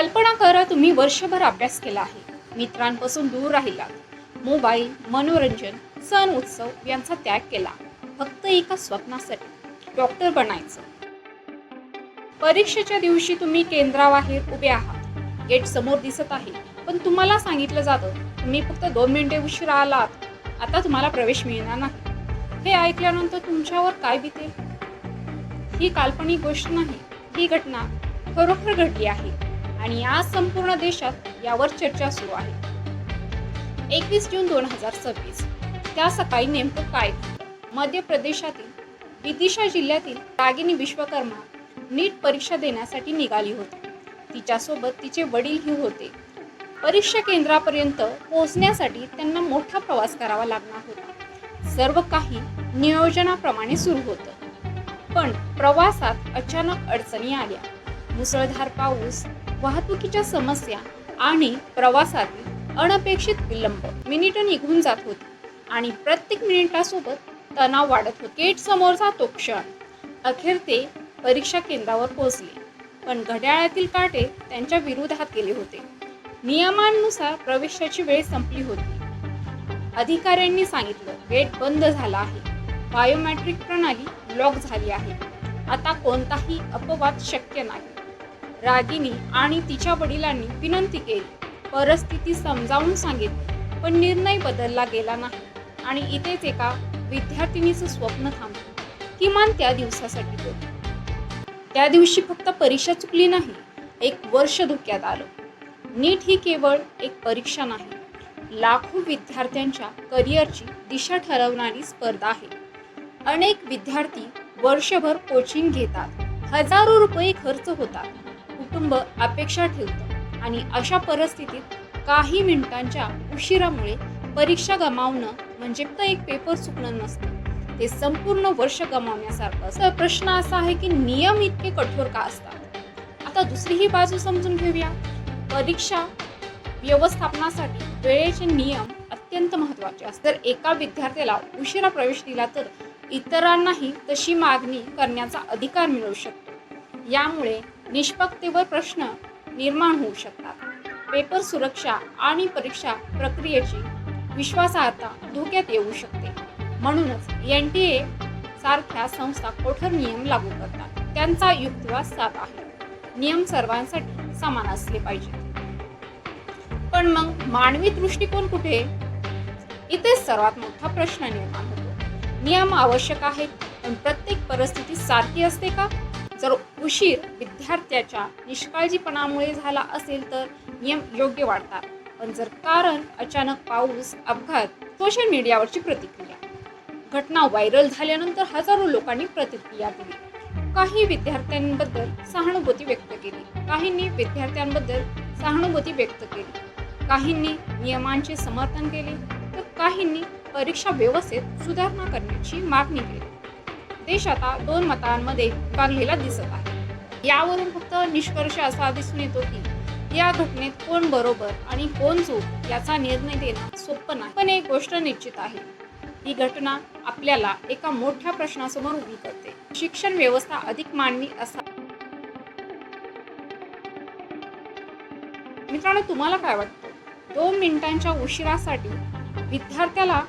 कल्पना करा, तुम्ही वर्षभर अभ्यास केला आहे, मित्रांपासून दूर राहिलात, मोबाईल, मनोरंजन, सण उत्सव यांचा त्याग केला, फक्त एका स्वप्नासाठी डॉक्टर बनायचं. परीक्षेच्या दिवशी तुम्ही केंद्राबाहेर उभे आहात, गेट समोर दिसत आहे, पण तुम्हाला सांगितलं जातं तुम्ही फक्त 2 मिनिटे उशिरा आलात, आता तुम्हाला प्रवेश मिळणार नाही. हे ऐकल्यानंतर तुमच्यावर काय बितेल? ही काल्पनिक गोष्ट नाही, ही घटना खरोखर घडली आहे आणि आज संपूर्ण देशात यावर चर्चा सुरू आहे. 21 जून 2026 त्या सकाळी नेमकं काय घडलं? मध्य प्रदेशातील विदिशा जिल्ह्यातील रागिनी विश्वकर्मा नीट परीक्षा देण्यासाठी निघाली होती. तिच्यासोबत तिचे वडीलही होते. परीक्षा केंद्रापर्यंत पोहोचण्यासाठी त्यांना मोठा प्रवास करावा लागणार होता. सर्व काही नियोजनाप्रमाणे सुरू होतं, पण प्रवासात अचानक अडचणी आल्या. मुसळधार पाऊस, वाहतुकीच्या समस्या आणि प्रवासातील अनपेक्षित विलंब. मिनिटं निघून जात होती आणि प्रत्येक मिनिटासोबत तणाव वाढत होता. गेट समोरचा तो क्षण. अखेर ते परीक्षा केंद्रावर पोहोचले, पण घड्याळातील काटे त्यांच्या विरोधात गेले होते. नियमांनुसार प्रवेशाची वेळ संपली होती. अधिकाऱ्यांनी सांगितलं, गेट बंद झाला आहे, बायोमेट्रिक प्रणाली लॉक झाली आहे, आता कोणताही अपवाद शक्य नाही. रागिनी आणि तिच्या वडिलांनी विनंती केली, परिस्थिती समजावून सांगितली, पण निर्णय बदलला गेला नाही आणि इथेच एका विद्यार्थिनीचं स्वप्न थांबलं, किमान त्या दिवसासाठी तरी. त्या दिवशी फक्त परीक्षा चुकली नाही, एक वर्ष धोक्यात आलं. नीट ही केवळ एक परीक्षा नाही, लाखो विद्यार्थ्यांच्या करिअरची दिशा ठरवणारी स्पर्धा आहे. अनेक विद्यार्थी वर्षभर कोचिंग घेतात, हजारो रुपये खर्च होतात, कुटुंब अपेक्षा ठेवतं आणि अशा परिस्थितीत काही मिनिटांच्या उशिरामुळे परीक्षा गमावणं म्हणजे फक्त एक पेपर चुकणं नसतं, ते संपूर्ण वर्ष गमावण्यासारखं असतं. प्रश्न असा आहे की नियम इतके कठोर का असतात? आता दुसरी ही बाजू समजून घेऊया. परीक्षा व्यवस्थापनासाठी वेळेचे नियम अत्यंत महत्त्वाचे असतात. जर एका विद्यार्थ्याला उशिरा प्रवेश दिला तर इतरांनाही तशी मागणी करण्याचा अधिकार मिळू शकतो. यामुळे निष्पक्षतेवर प्रश्न निर्माण होऊ शकतात. पेपर सुरक्षा आणि परीक्षा प्रक्रियेची विश्वासार्हता धोक्यात येऊ शकते. म्हणूनच NTA सारख्या संस्था कठोर नियम लागू करतात. त्यांचा युक्तिवाद साफ आहे, नियम सर्वांसाठी समान असले पाहिजे. पण मग मानवी दृष्टिकोन कुठे? इथेच सर्वात मोठा प्रश्न निर्माण होतो. नियम आवश्यक आहेत, पण प्रत्येक परिस्थिती सारखी असते का? जर उशीर विद्यार्थ्याच्या निष्काळजीपणामुळे झाला असेल तर नियम योग्य वाटतात, पण जर कारण अचानक पाऊस, अपघात. सोशल मीडियावरची प्रतिक्रिया. घटना व्हायरल झाल्यानंतर हजारो लोकांनी प्रतिक्रिया दिली. काही विद्यार्थ्यांबद्दल सहानुभूती व्यक्त केली, काहींनी विद्यार्थ्यांबद्दल सहानुभूती व्यक्त केली, काहींनी नियमांचे समर्थन केले, तर काहींनी परीक्षा व्यवस्थेत सुधारणा करण्याची मागणी केली. देश आता 2 मतांमध्ये विभागलेला दिसत आहे. यावरून फक्त निष्कर्ष असा दिसून येतो की या घटनेत कोण बरोबर आणि कोण चूक याचा निर्णय देणं सोपं नाही. पण एक गोष्ट निश्चित आहे, ही घटना आपल्याला एका मोठ्या प्रश्नासमोर उभी करते. शिक्षण व्यवस्था अधिक मानवी असा. मित्रांनो, तुम्हाला काय वाटतं? 2 मिनिटांच्या उशिरासाठी विद्यार्थ्याला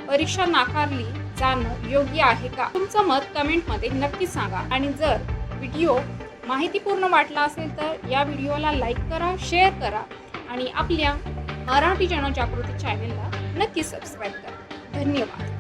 परीक्षा नाकारली जाणं योग्य आहे का? तुमचं मत कमेंटमध्ये नक्की सांगा. आणि जर व्हिडिओ माहितीपूर्ण वाटला असेल तर या व्हिडिओला लाईक करा, शेअर करा आणि आपल्या मराठी जनजागृती चॅनेलला नक्की सबस्क्राईब करा. धन्यवाद.